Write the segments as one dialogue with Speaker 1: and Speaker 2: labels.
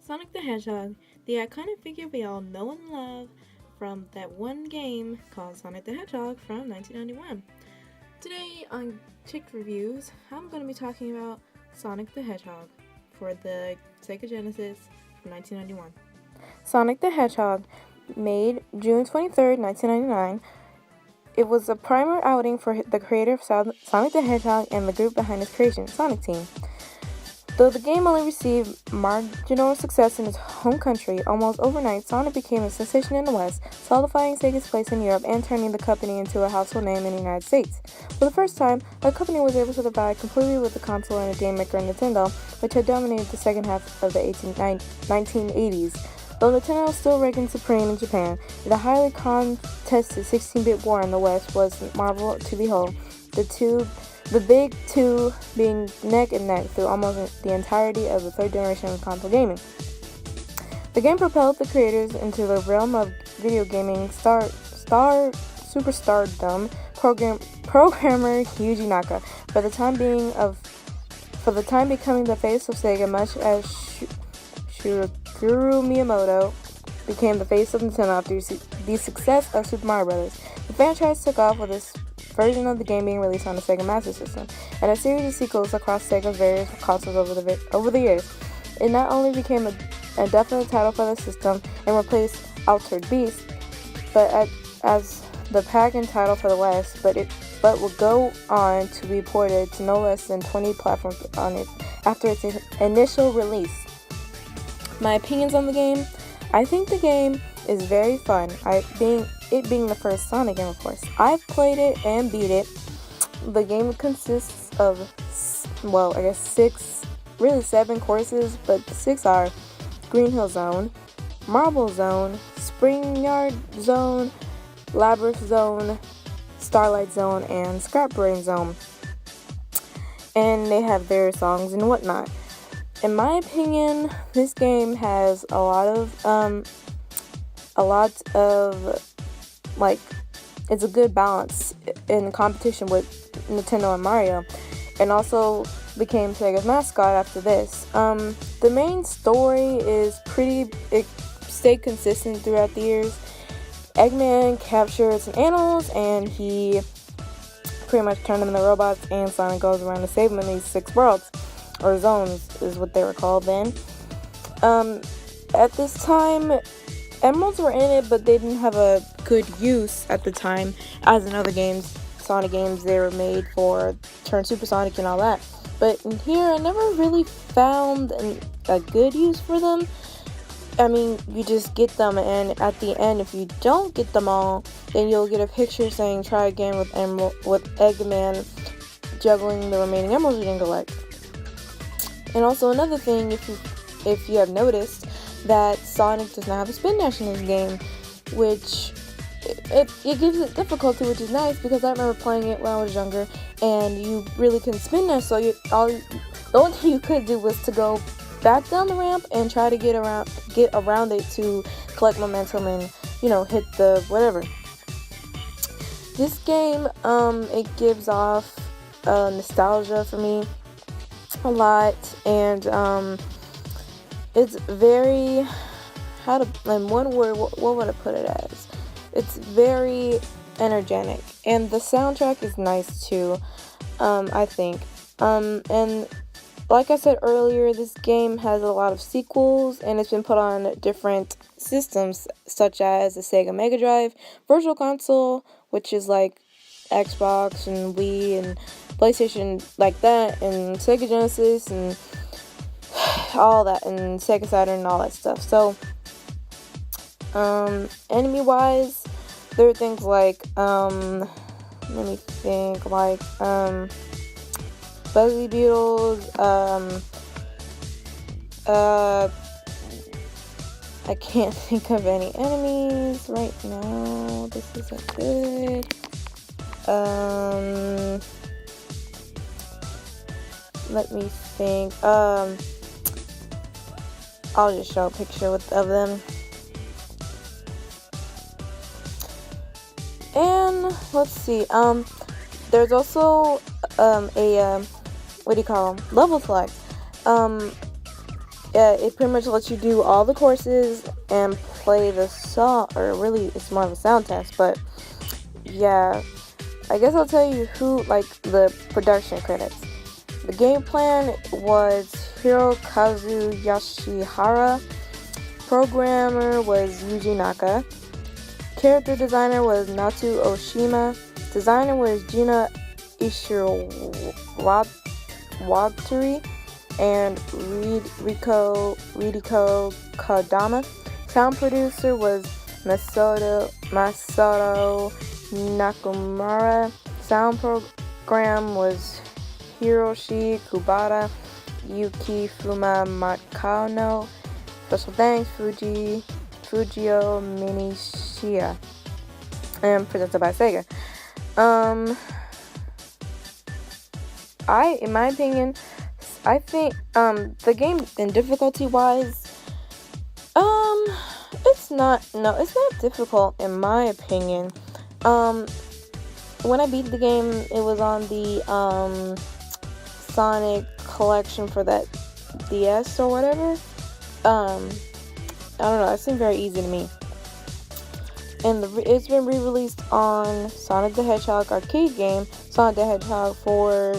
Speaker 1: Sonic the Hedgehog, the iconic figure we all know and love from that one game called Sonic the Hedgehog from 1991. Today on Chick Reviews, I'm going to be talking about Sonic the Hedgehog for the Sega Genesis from 1991. Sonic the Hedgehog, made June 23rd, 1999. It was a primer outing for the creator of Sonic the Hedgehog and the group behind its creation, Sonic Team. Though the game only received marginal success in its home country, almost overnight Sonic became a sensation in the West, solidifying Sega's place in Europe and turning the company into a household name in the United States. For the first time, a company was able to divide completely with the console and the game maker Nintendo, which had dominated the second half of the 1980s. Though Nintendo still reigned supreme in Japan, the highly contested 16-bit war in the West was a marvel to behold. The big two being neck and neck through almost the entirety of the third generation of console gaming. The game propelled the creators into the realm of video gaming superstardom. Programmer Yuji Naka, for the time becoming the face of Sega, much as Shigeru Miyamoto became the face of Nintendo after the success of Super Mario Bros. The franchise took off with this version of the game being released on the Sega Master System, and a series of sequels across Sega's various consoles over the years. It not only became a definite title for the system and replaced Altered Beast, but as the pack-in title for the West, but would go on to be ported to no less than 20 platforms on it after its initial release. My opinions on the game: I think the game is very fun. It being the first Sonic game, of course. I've played it and beat it. The game consists of, seven courses, but 6 are Green Hill Zone, Marble Zone, Spring Yard Zone, Labyrinth Zone, Starlight Zone, and Scrap Brain Zone. And they have their songs and whatnot. In my opinion, this game has a lot of it's a good balance in competition with Nintendo and Mario, and also became Sega's mascot after this. The main story is it stayed consistent throughout the years. Eggman captured some animals and he pretty much turned them into robots, and Sonic goes around to save them in these 6 worlds, or zones is what they were called then. At this time, emeralds were in it, but they didn't have a good use at the time, as in other games, Sonic games. They were made for Turn Supersonic and all that. But in here, I never really found a good use for them. I mean, you just get them, and at the end, if you don't get them all, then you'll get a picture saying try again with Eggman juggling the remaining emeralds you didn't collect. And also another thing, if you have noticed, that Sonic does not have a spin dash in this game, which it gives it difficulty, which is nice because I remember playing it when I was younger, and you really couldn't spin dash, so the only thing you could do was to go back down the ramp and try to get around it to collect momentum and hit the whatever. This game it gives off nostalgia for me a lot, and it's very, in one word, what would I put it as? It's very energetic, and the soundtrack is nice too, I think. And like I said earlier, this game has a lot of sequels, and it's been put on different systems, such as the Sega Mega Drive, Virtual Console, which is like Xbox and Wii and PlayStation like that, and Sega Genesis, and all that, and Sega Saturn and all that stuff. So, enemy-wise, there are things like, let me think, like, Buzzy Beetles, I can't think of any enemies right now. This isn't good. Let me think. I'll just show a picture of them. And let's see. There's also level select. it pretty much lets you do all the courses and play the song, or really it's more of a sound test, but yeah, I guess I'll tell you who, like, the production credits. The game plan was Hirokazu Yoshihara, programmer was Yuji Naka, character designer was Natsu Oshima, designer was Gina Ishirawatari, and Ridiko Kodama. Sound producer was Masato Nakamura. Sound program was Hiroshi Kubata, Yuki Makano. Special thanks, Fujio Minishia. And presented by Sega. In my opinion, I think the game in difficulty wise, it's not difficult in my opinion. When I beat the game, it was on the Sonic collection for that DS or whatever. I don't know, it seemed very easy to me. And it's been re-released on Sonic the Hedgehog arcade game, Sonic the Hedgehog for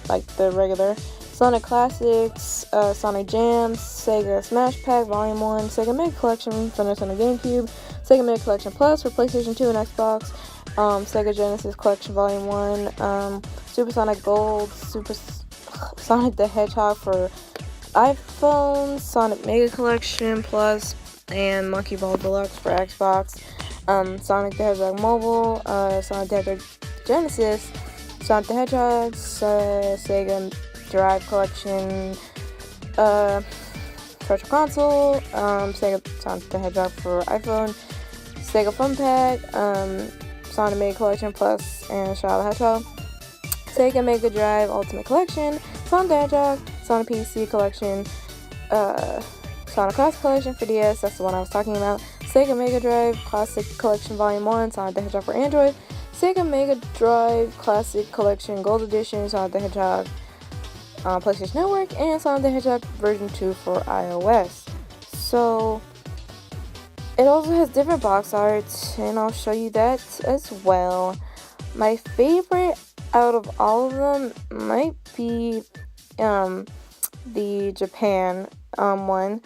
Speaker 1: like the regular Sonic Classics, Sonic Jams, Sega Smash Pack Volume 1, Sega Mega Collection for Nintendo GameCube, Sega Mega Collection Plus for PlayStation 2 and Xbox, Sega Genesis Collection Volume 1, Super Sonic Gold, Super Sonic the Hedgehog for iPhone, Sonic Mega Collection Plus, and Monkey Ball Deluxe for Xbox, Sonic the Hedgehog Mobile, Sonic the Hedgehog Genesis, Sonic the Hedgehog, Sega Drive Collection, Virtual Console, Sega Sonic the Hedgehog for iPhone, Sega Fun Pack, Sonic Mega Collection Plus, and Shadow the Hedgehog, Sega Mega Drive Ultimate Collection, Sonic the Hedgehog, Sonic PC Collection, Sonic Classic Collection for DS, that's the one I was talking about, Sega Mega Drive Classic Collection Volume 1, Sonic the Hedgehog for Android, Sega Mega Drive Classic Collection Gold Edition, Sonic the Hedgehog PlayStation Network, and Sonic the Hedgehog version 2 for iOS. So it also has different box art, and I'll show you that as well. My favorite out of all of them might be the Japan one.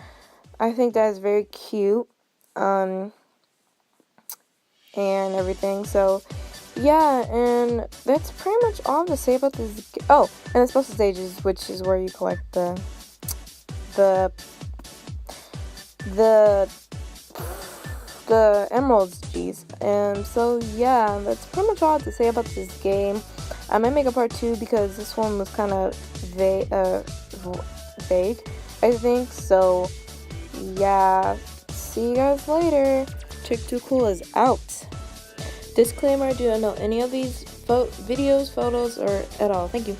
Speaker 1: I think that is very cute and everything. So yeah, and that's pretty much all to say about this. Oh, and the special stages, which is where you collect the emeralds, geez. And so yeah, that's pretty much all I have to say about this game. I might make a part 2 because this one was kind of vague, I think. So yeah, see you guys later. Chick Too Cool is out. Disclaimer, I do not know any of these videos, photos, or at all. Thank you.